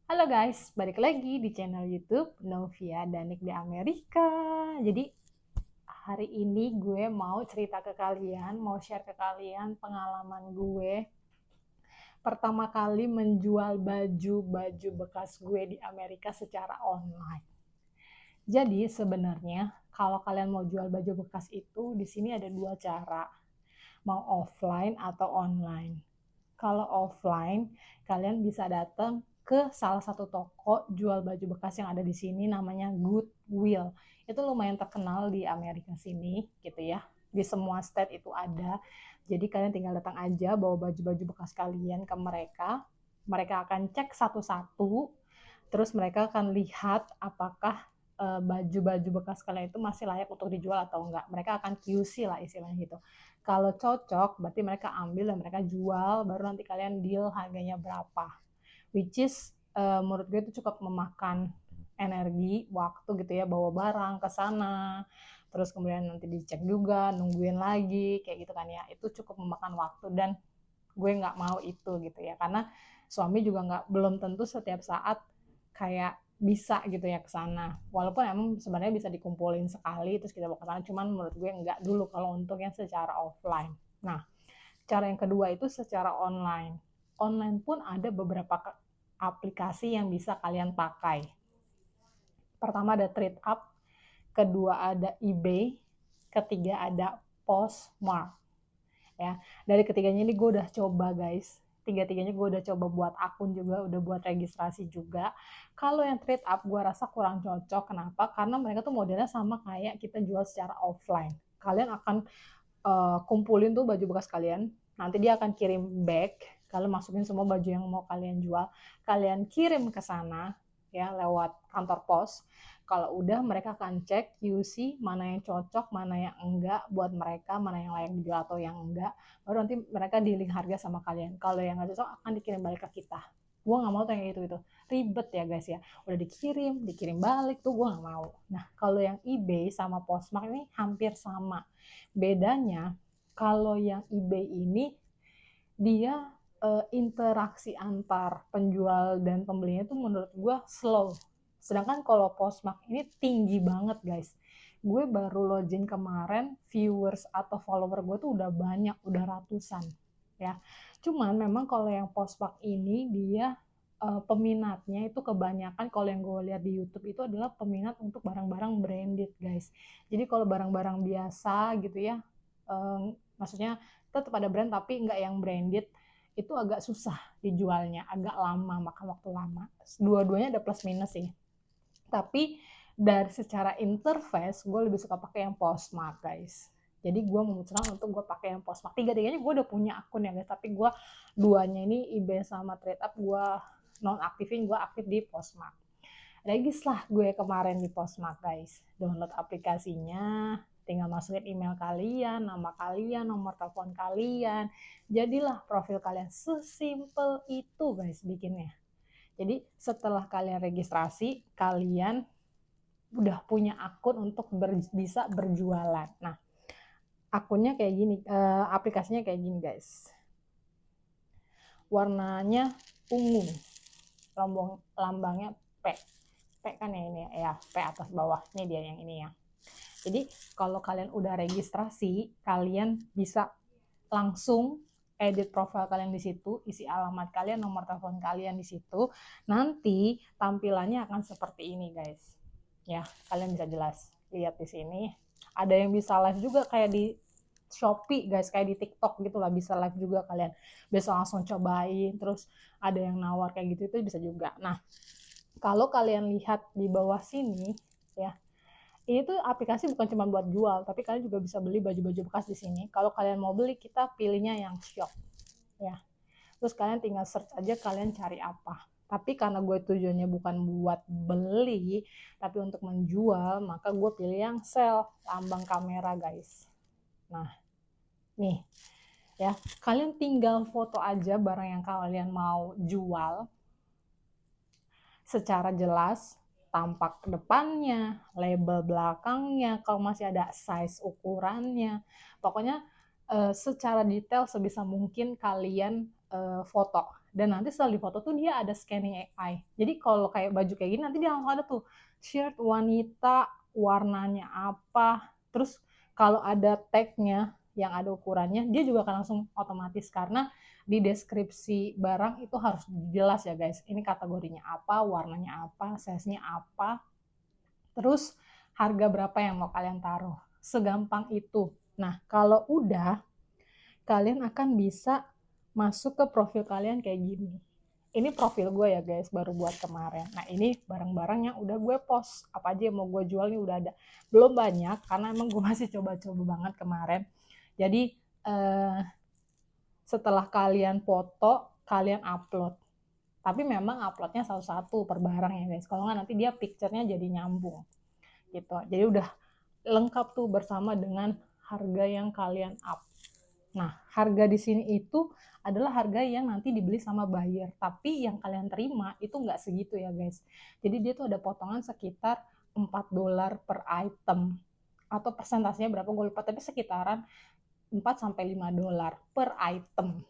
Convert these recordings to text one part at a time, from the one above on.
Halo guys, balik lagi di channel YouTube Novia Danik di Amerika. Jadi hari ini gue mau cerita ke kalian, mau share ke kalian pengalaman gue pertama kali menjual baju-baju bekas gue di Amerika secara online. Jadi sebenarnya kalau kalian mau jual baju bekas itu di sini ada dua cara, mau offline atau online. Kalau offline, kalian bisa datang ke salah satu toko jual baju bekas yang ada di sini namanya Goodwill. Itu lumayan terkenal di Amerika sini gitu ya. Di semua state itu ada. Jadi kalian tinggal datang aja bawa baju-baju bekas kalian ke mereka. Mereka akan cek satu-satu, terus mereka akan lihat apakah baju-baju bekas kalian itu masih layak untuk dijual atau enggak. Mereka akan QC lah istilahnya gitu. Kalau cocok, berarti mereka ambil dan mereka jual, baru nanti kalian deal harganya berapa. Which is, menurut gue itu cukup memakan energi, waktu gitu ya, bawa barang ke sana, terus kemudian nanti dicek juga, nungguin lagi, kayak gitu kan ya. Itu cukup memakan waktu dan gue nggak mau itu gitu ya, karena suami juga belum tentu setiap saat kayak bisa gitu ya ke sana. Walaupun emang sebenarnya bisa dikumpulin sekali terus kita bawa ke sana, cuman menurut gue enggak dulu kalau untuk yang secara offline. Nah, cara yang kedua itu secara online. Online pun ada beberapa aplikasi yang bisa kalian pakai. Pertama ada TradeUp, kedua ada eBay, ketiga ada Postmark. Ya, dari ketiganya ini gue udah coba guys, tiga-tiganya gue udah coba buat akun juga, udah buat registrasi juga. Kalau yang trade up gue rasa kurang cocok. Kenapa? Karena mereka tuh modelnya sama kayak kita jual secara offline. Kalian akan kumpulin tuh baju bekas kalian, nanti dia akan kirim bag, kalian masukin semua baju yang mau kalian jual, kalian kirim ke sana ya lewat kantor pos. Kalau udah mereka akan cek QC mana yang cocok, mana yang enggak buat mereka, mana yang layak dijual atau yang enggak. Baru nanti mereka dealing harga sama kalian. Kalau yang nggak cocok akan dikirim balik ke kita. Gue nggak mau tuh yang itu ribet ya guys ya. Udah dikirim balik tuh gue nggak mau. Nah kalau yang eBay sama Postmark ini hampir sama. Bedanya kalau yang eBay ini dia interaksi antar penjual dan pembelinya itu menurut gue slow. Sedangkan kalau Postmark ini tinggi banget guys. Gue baru login kemarin, viewers atau follower gue tuh udah banyak, udah ratusan ya. Cuman memang kalau yang Postmark ini dia peminatnya itu kebanyakan kalau yang gue lihat di YouTube itu adalah peminat untuk barang-barang branded guys. Jadi kalau barang-barang biasa gitu ya, maksudnya tetap ada brand tapi nggak yang branded, itu agak susah dijualnya, agak lama, makan waktu lama. Dua-duanya ada plus minus sih. Tapi dari secara interface, gue lebih suka pakai yang Postmark guys. Jadi gue memutuskan untuk gue pakai yang Postmark. Tiga-tiganya gue udah punya akun ya guys, tapi gue duanya ini eBay sama TradeUp gue nonaktifin, gue aktif di Postmark. Regis lah gue kemarin di Postmark guys. Download aplikasinya, tinggal masukin email kalian, nama kalian, nomor telepon kalian. Jadilah profil kalian. Sesimpel itu guys bikinnya. Jadi setelah kalian registrasi, kalian udah punya akun untuk bisa berjualan. Nah, akunnya kayak gini, aplikasinya kayak gini guys. Warnanya ungu, lambangnya P. P kan ya ini ya, P atas bawah. Ini dia yang ini ya. Jadi kalau kalian udah registrasi, kalian bisa langsung edit profil kalian di situ, isi alamat kalian, nomor telepon kalian di situ. Nanti tampilannya akan seperti ini, guys. Ya, kalian bisa jelas lihat di sini. Ada yang bisa live juga kayak di Shopee, guys, kayak di TikTok gitu lah, bisa live juga kalian. Bisa langsung cobain, terus ada yang nawar kayak gitu itu bisa juga. Nah, kalau kalian lihat di bawah sini ya, ini tuh aplikasi bukan cuma buat jual, tapi kalian juga bisa beli baju-baju bekas di sini. Kalau kalian mau beli, kita pilihnya yang shop ya. Terus kalian tinggal search aja kalian cari apa. Tapi karena gue tujuannya bukan buat beli, tapi untuk menjual, maka gue pilih yang sell, lambang kamera guys. Nah, nih ya, kalian tinggal foto aja barang yang kalian mau jual secara jelas, tampak depannya, label belakangnya, kalau masih ada size ukurannya, pokoknya secara detail sebisa mungkin kalian foto Dan nanti setelah difoto tuh dia ada scanning AI. Jadi kalau kayak baju kayak gini nanti dia langsung ada tuh shirt wanita, warnanya apa. Terus kalau ada tagnya yang ada ukurannya, dia juga akan langsung otomatis karena di deskripsi barang itu harus jelas ya guys. Ini kategorinya apa, warnanya apa, size-nya apa, terus harga berapa yang mau kalian taruh. Segampang itu. Nah, kalau udah, kalian akan bisa masuk ke profil kalian kayak gini. Ini profil gue ya guys, baru buat kemarin. Nah ini barang-barang yang udah gue post. Apa aja yang mau gue jual nih udah ada. Belum banyak, karena emang gue masih coba-coba banget kemarin. Jadi setelah kalian foto, kalian upload. Tapi memang uploadnya satu-satu per barang ya guys. Kalau nggak nanti dia picture-nya jadi nyambung. Gitu. Jadi udah lengkap tuh bersama dengan harga yang kalian up. Nah, harga di sini itu adalah harga yang nanti dibeli sama buyer. Tapi yang kalian terima itu nggak segitu ya guys. Jadi dia tuh ada potongan sekitar $4 per item. Atau persentasenya berapa gue lupa, tapi sekitaran $4-5 per item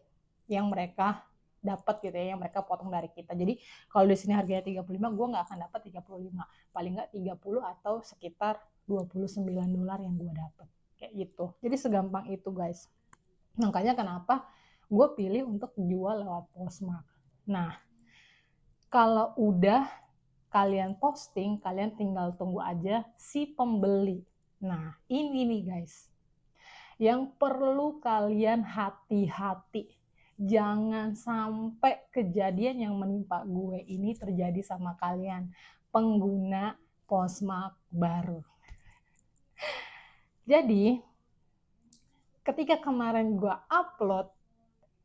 yang mereka dapat gitu ya, yang mereka potong dari kita. Jadi kalau di sini harganya 35, gue nggak akan dapat 35. Paling nggak 30 atau sekitar $29 yang gue dapat. Kayak gitu. Jadi segampang itu guys. Makanya kenapa gue pilih untuk jual lewat Postmark. Nah, kalau udah kalian posting, kalian tinggal tunggu aja si pembeli. Nah, ini nih guys, yang perlu kalian hati-hati. Jangan sampai kejadian yang menimpa gue ini terjadi sama kalian, pengguna Postmark baru. Jadi, ketika kemarin gue upload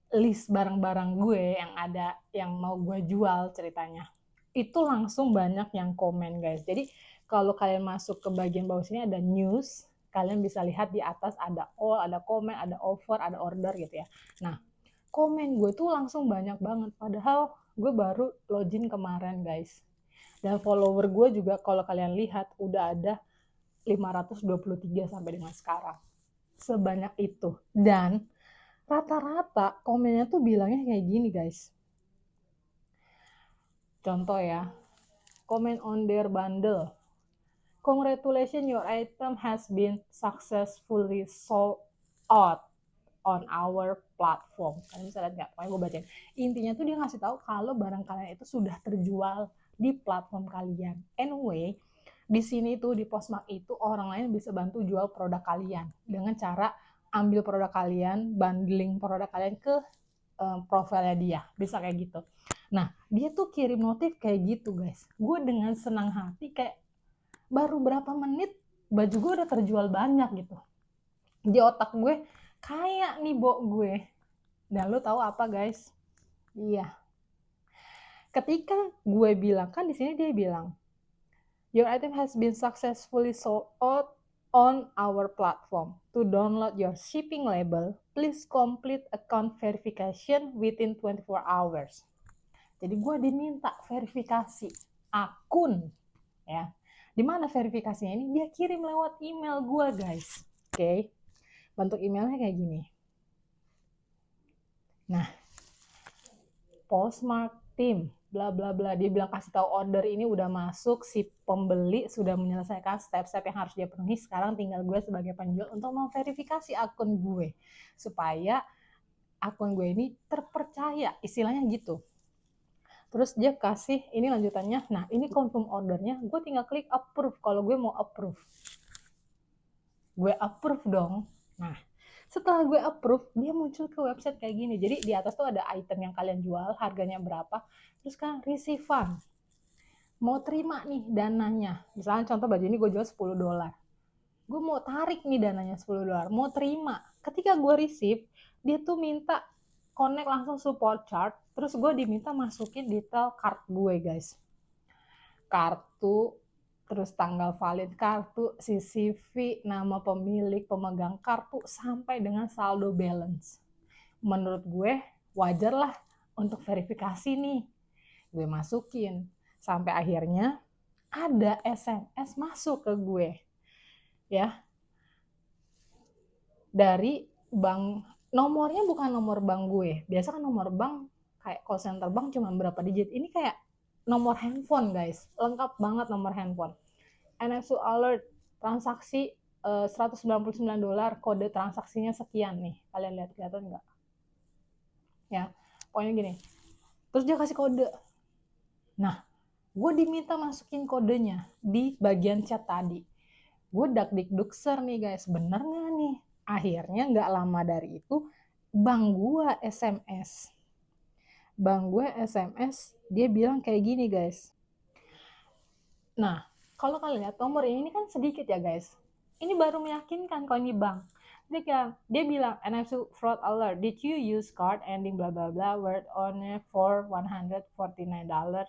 list barang-barang gue yang ada yang mau gue jual ceritanya, itu langsung banyak yang komen guys. Jadi kalau kalian masuk ke bagian bawah sini ada news, kalian bisa lihat di atas ada all, ada komen, ada offer, ada order gitu ya. Nah, komen gue tuh langsung banyak banget, padahal gue baru login kemarin guys. Dan follower gue juga kalau kalian lihat udah ada 523 sampai dengan sekarang. Sebanyak itu. Dan rata-rata komennya tuh bilangnya kayak gini guys. Contoh ya, comment on their bundle. Congratulations, your item has been successfully sold out on our platform. Kalian bisa lihat nggak? Pokoknya gue bacain. Intinya tuh dia ngasih tahu kalau barang kalian itu sudah terjual di platform kalian. Anyway, di sini tuh di Postmark itu orang lain bisa bantu jual produk kalian dengan cara ambil produk kalian, bundling produk kalian ke profilnya dia, bisa kayak gitu. Nah, dia tuh kirim notif kayak gitu guys. Gue dengan senang hati kayak baru berapa menit baju gue udah terjual banyak gitu. Di otak gue kayak nih gue. Dan lo tahu apa guys? Iya. Ketika gue bilang, kan di sini dia bilang, your item has been successfully sold out on our platform. To download your shipping label, please complete account verification within 24 hours. Jadi gue diminta verifikasi akun ya. Di mana verifikasinya ini? Dia kirim lewat email gue guys. Oke. Bentuk emailnya kayak gini. Nah, Postmark team bla bla bla, dia bilang kasih tahu order ini udah masuk, si pembeli sudah menyelesaikan step-step yang harus dia penuhi, sekarang tinggal gue sebagai penjual untuk memverifikasi akun gue supaya akun gue ini terpercaya, istilahnya gitu. Terus dia kasih ini lanjutannya, nah ini confirm ordernya, gue tinggal klik approve kalau gue mau approve. Gue approve dong. Nah, setelah gue approve, dia muncul ke website kayak gini. Jadi di atas tuh ada item yang kalian jual, harganya berapa, terus kan receive fund. Mau terima nih dananya. Misalnya contoh baju ini gue jual $10. Gue mau tarik nih dananya $10, mau terima. Ketika gue receive, dia tuh minta connect langsung support chart, terus gue diminta masukin detail card gue guys. Kartu, terus tanggal valid kartu, CCV, nama pemilik, pemegang kartu, sampai dengan saldo balance. Menurut gue wajar lah untuk verifikasi nih. Gue masukin. Sampai akhirnya ada SMS masuk ke gue. Ya. Dari bank, nomornya bukan nomor bank gue. Biasa kan nomor bank kayak call center bank cuma berapa digit. Ini kayak nomor handphone guys, lengkap banget nomor handphone. NFC alert, transaksi $199, kode transaksinya sekian nih. Kalian lihat, kelihatan nggak? Ya, pokoknya gini. Terus dia kasih kode. Nah, gue diminta masukin kodenya di bagian chat tadi. Gue dakdikdukser nih guys, bener nggak nih? Akhirnya nggak lama dari itu, bank gue SMS. Bank gue SMS, dia bilang kayak gini guys. Nah, kalau kalian lihat nomor ini kan sedikit ya guys. Ini baru meyakinkan kalau ini bank. Dia bilang NFC fraud alert. Did you use card ending blah blah blah word on for $149?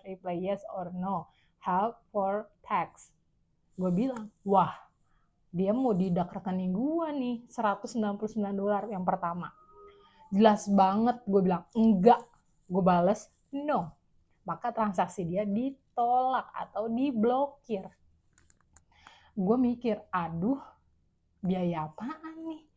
Reply yes or no. Help for tax. Gue bilang, wah, dia mau didak rekening gue nih, $199 yang pertama. Jelas banget gue bilang enggak. Gue bales no. Maka transaksi dia ditolak atau diblokir. Gue mikir, aduh, biaya apaan nih?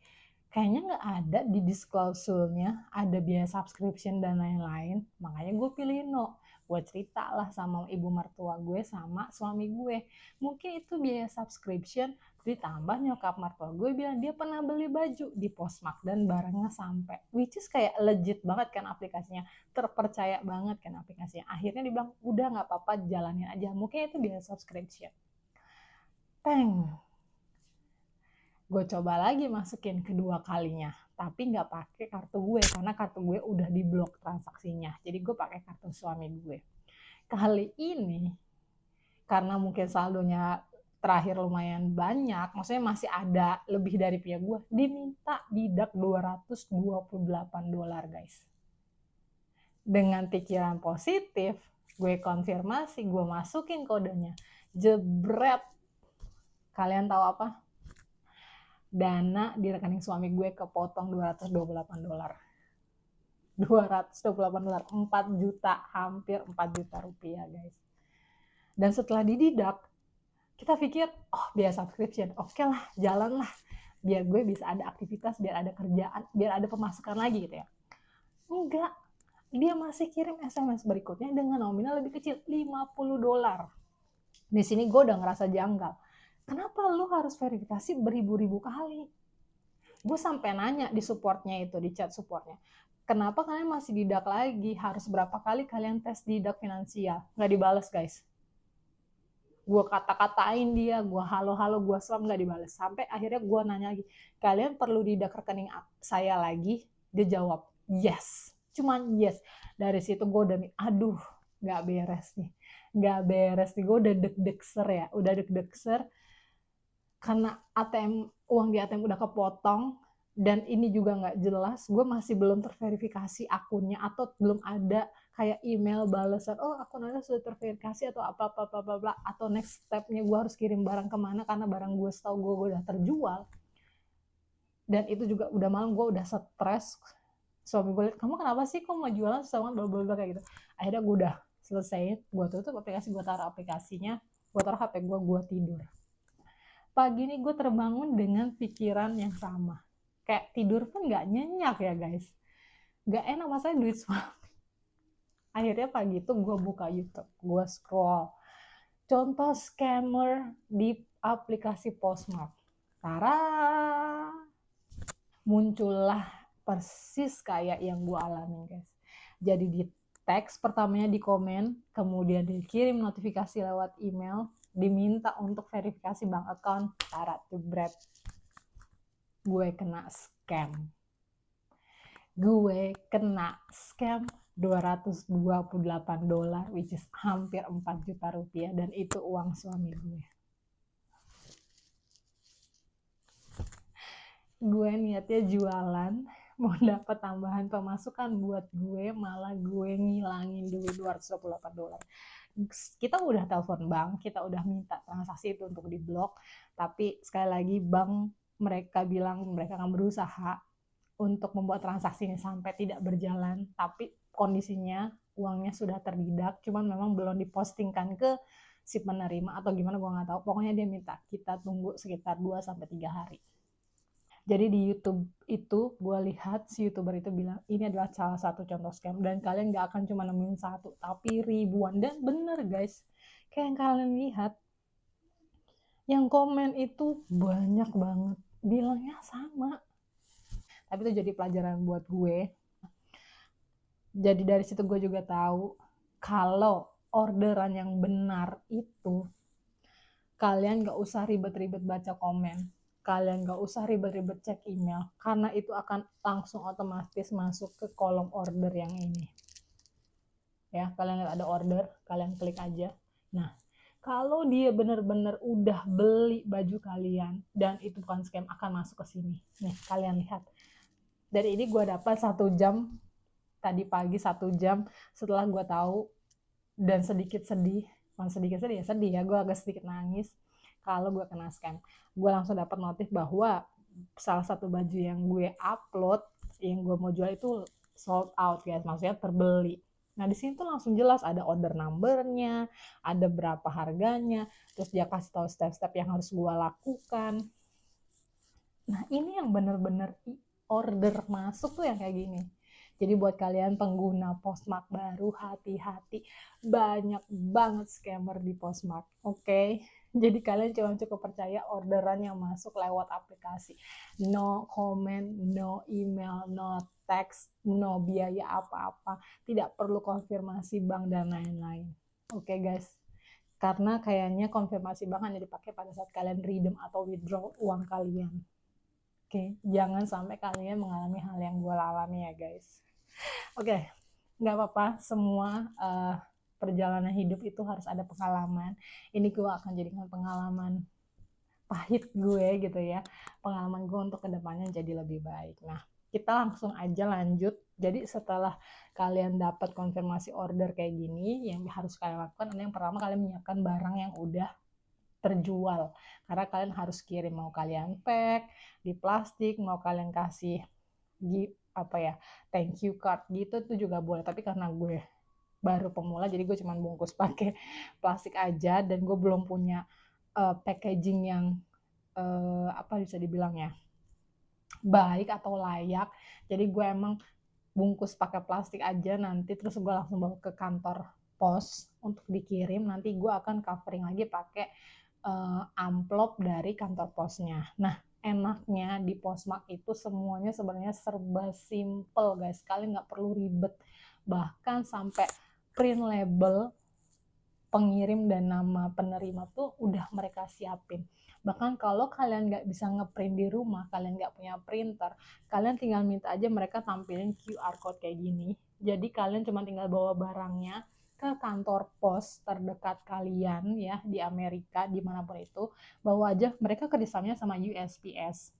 Kayaknya nggak ada di disclosure-nya, ada biaya subscription dan lain-lain. Makanya gue pilih no. Gue cerita lah sama ibu mertua gue sama suami gue. Mungkin itu biaya subscription, ditambah nyokap mertua gue bilang dia pernah beli baju di Postmark dan barangnya sampai. Which is kayak legit banget kan aplikasinya. Terpercaya banget kan aplikasinya. Akhirnya dibilang, udah nggak apa-apa, jalanin aja. Mungkin itu biaya subscription. Teng. Gue coba lagi masukin kedua kalinya, tapi nggak pakai kartu gue karena kartu gue udah diblok transaksinya. Jadi gue pakai kartu suami gue. Kali ini karena mungkin saldonya terakhir lumayan banyak, maksudnya masih ada lebih dari punya gue, diminta didak $228 guys. Dengan pikiran positif, gue konfirmasi, gue masukin kodenya, jebret. Kalian tahu apa? Dana di rekening suami gue kepotong $228. $228, 4 juta, hampir 4 juta rupiah guys. Dan setelah dididak, kita pikir, oh biaya subscription, oke lah, jalan lah. Biar gue bisa ada aktivitas, biar ada kerjaan, biar ada pemasukan lagi gitu ya. Enggak, dia masih kirim SMS berikutnya dengan nominal lebih kecil, $50. Di sini gue udah ngerasa janggal. Kenapa lu harus verifikasi beribu-ribu kali? Gue sampai nanya di supportnya itu, di chat supportnya. Kenapa kalian masih didak lagi? Harus berapa kali kalian tes didak finansial? Nggak dibales guys. Gue kata-katain dia, gue halo-halo, gue spam, nggak dibales. Sampai akhirnya gue nanya lagi, kalian perlu didak rekening saya lagi? Dia jawab, yes. Cuman yes. Dari situ gue udah, aduh, nggak beres nih. Nggak beres nih, gue udah deg-degser ya. Udah deg-degser. Karena uang di ATM udah kepotong, dan ini juga nggak jelas, gue masih belum terverifikasi akunnya, atau belum ada kayak email balasan, oh akun Anda sudah terverifikasi atau apa-apa, atau next stepnya gue harus kirim barang kemana, karena barang gue setahu gue udah terjual. Dan itu juga udah malam, gue udah stres. Suami gue liat, kamu kenapa sih kok mau jualan susah banget, blablabla kayak gitu. Akhirnya gue udah selesai, gue tutup aplikasi, gue taruh aplikasinya, gue taruh HP gue tidur. Pagi ini gue terbangun dengan pikiran yang sama. Kayak tidur pun gak nyenyak ya guys. Gak enak, masalahnya duit suami. Akhirnya pagi itu gue buka YouTube. Gue scroll. Contoh scammer di aplikasi Postmark. Tara! Muncullah persis kayak yang gue alami guys. Jadi di teks pertamanya di komen, kemudian dikirim notifikasi lewat email, diminta untuk verifikasi bank account, syarat jebret. Gue kena scam. Gue kena scam $228, which is hampir 4 juta rupiah, dan itu uang suami gue. Gue niatnya jualan, mau dapat tambahan pemasukan buat gue, malah gue ngilangin duit $228. Kita udah telepon bank, kita udah minta transaksi itu untuk diblok, tapi sekali lagi bank mereka bilang mereka akan berusaha untuk membuat transaksi ini sampai tidak berjalan, tapi kondisinya uangnya sudah terdidak, cuman memang belum dipostingkan ke si penerima atau gimana gue nggak tahu. Pokoknya dia minta kita tunggu sekitar 2-3 hari. Jadi di YouTube itu gue lihat si YouTuber itu bilang ini adalah salah satu contoh scam dan kalian nggak akan cuma nemuin satu tapi ribuan, dan bener guys, kayak yang kalian lihat yang komen itu banyak banget bilangnya sama. Tapi itu jadi pelajaran buat gue. Jadi dari situ gue juga tahu kalau orderan yang benar itu kalian gak usah ribet-ribet baca komen, kalian gak usah ribet-ribet cek email, karena itu akan langsung otomatis masuk ke kolom order yang ini. Ya, kalian lihat ada order, kalian klik aja. Nah, kalau dia benar-benar udah beli baju kalian dan itu bukan scam, akan masuk ke sini. Nih, kalian lihat. Dari ini gue dapat 1 jam tadi pagi, 1 jam setelah gue tahu, dan sedikit sedih, bukan sedikit sedih ya, sedih ya, gue agak sedikit nangis kalau gue kena scam. Gue langsung dapat notif bahwa salah satu baju yang gue upload yang gue mau jual itu sold out guys, maksudnya terbeli. Nah di sini tuh langsung jelas ada order numbernya, ada berapa harganya, terus dia kasih tahu step-step yang harus gue lakukan. Nah ini yang bener-bener order masuk tuh yang kayak gini. Jadi buat kalian pengguna Postmark baru, hati-hati. Banyak banget scammer di Postmark. Oke? Jadi kalian cuma cukup percaya orderan yang masuk lewat aplikasi. No comment, no email, no text, no biaya apa-apa. Tidak perlu konfirmasi bank dan lain-lain. Oke guys? Karena kayaknya konfirmasi bank hanya dipakai pada saat kalian redeem atau withdraw uang kalian. Oke, jangan sampai kalian mengalami hal yang gue alami ya guys. Oke, nggak apa-apa, semua perjalanan hidup itu harus ada pengalaman. Ini gue akan jadikan pengalaman pahit gue gitu ya, pengalaman gue untuk kedepannya jadi lebih baik. Nah, kita langsung aja lanjut. Jadi setelah kalian dapat konfirmasi order kayak gini, yang harus kalian lakukan adalah yang pertama, kalian menyiapkan barang yang udah terjual, karena kalian harus kirim, mau kalian pack di plastik, mau kalian kasih apa ya, thank you card gitu tuh juga boleh. Tapi karena gue baru pemula, jadi gue cuma bungkus pakai plastik aja, dan gue belum punya packaging yang apa bisa dibilang ya, baik atau layak. Jadi gue emang bungkus pakai plastik aja, nanti terus gue langsung bawa ke kantor pos untuk dikirim. Nanti gue akan covering lagi pakai amplop dari kantor posnya. Nah, enaknya di Posmark itu semuanya sebenarnya serba simple guys. Kalian nggak perlu ribet. Bahkan sampai print label pengirim dan nama penerima tuh udah mereka siapin. Bahkan kalau kalian nggak bisa ngeprint di rumah, kalian nggak punya printer, kalian tinggal minta aja mereka tampilin QR code kayak gini. Jadi kalian cuma tinggal bawa barangnya ke kantor pos terdekat kalian ya, di Amerika dimanapun itu. Bawa aja, mereka kerjasamanya sama USPS.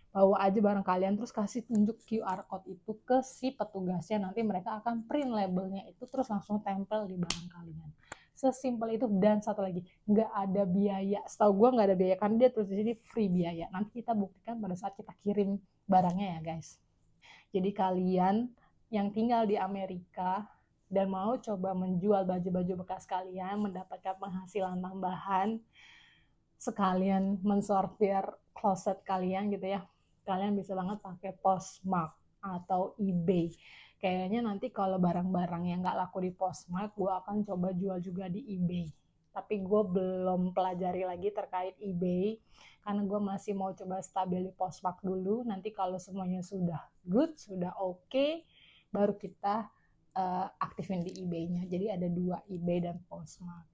Bawa aja barang kalian, terus kasih tunjuk QR code itu ke si petugasnya, nanti mereka akan print labelnya itu terus langsung tempel di barang kalian. Sesimpel itu. Dan satu lagi, nggak ada biaya, setahu gue nggak ada biaya, kan dia terus di sini free biaya. Nanti kita buktikan pada saat kita kirim barangnya ya guys. Jadi kalian yang tinggal di Amerika dan mau coba menjual baju-baju bekas kalian, mendapatkan penghasilan tambahan, sekalian mensortir closet kalian gitu ya, kalian bisa banget pakai Postmark atau eBay. Kayaknya nanti kalau barang-barang yang nggak laku di Postmark, gue akan coba jual juga di eBay. Tapi gue belum pelajari lagi terkait eBay, karena gue masih mau coba stabil di Postmark dulu. Nanti kalau semuanya sudah good, sudah oke, baru kita aktifin di eBay-nya. Jadi ada 2, eBay dan Postmark.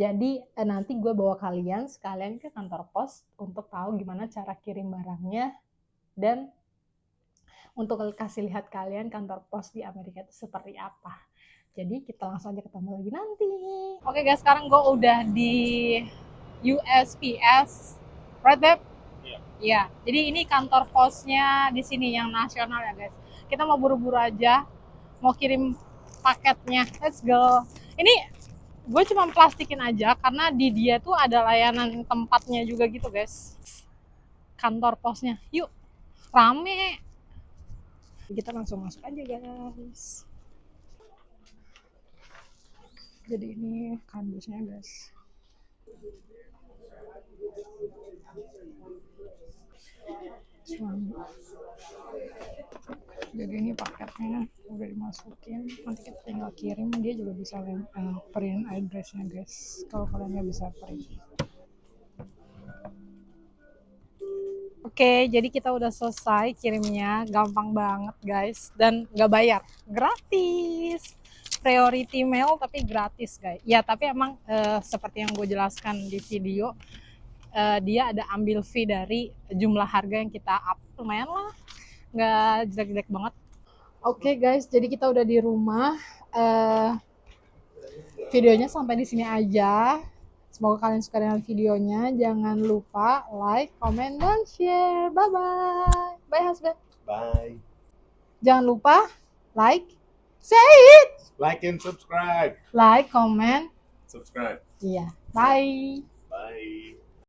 Jadi nanti gue bawa kalian sekalian ke kantor pos untuk tahu gimana cara kirim barangnya, dan untuk kasih lihat kalian kantor pos di Amerika itu seperti apa. Jadi kita langsung aja ketemu lagi nanti. Oke guys, sekarang gue udah di USPS, right Beb? Iya. Iya. Jadi ini kantor posnya di sini yang nasional ya guys. Kita mau buru-buru aja, mau kirim paketnya. Let's go. Ini gue cuma plastikin aja karena di dia tuh ada layanan tempatnya juga gitu guys, kantor posnya. Yuk, rame, kita langsung masuk aja guys. Jadi ini kardusnya guys. Jadi ini paketnya udah dimasukin, nanti kita tinggal kirim, dia juga bisa print address-nya guys, kalau kalian nggak bisa print. Oke, jadi kita udah selesai kirimnya, gampang banget guys, dan nggak bayar, gratis. Priority mail tapi gratis guys. Ya tapi emang seperti yang gue jelaskan di video, dia ada ambil fee dari jumlah harga yang kita up, lumayan lah, nggak jelek-jelek banget. Oke guys, jadi kita udah di rumah. Videonya sampai di sini aja. Semoga kalian suka dengan videonya. Jangan lupa like, comment, dan share. Bye bye. Bye husband. Bye. Jangan lupa like, say it. Like and subscribe. Like, comment. Subscribe. Iya. Bye. Bye.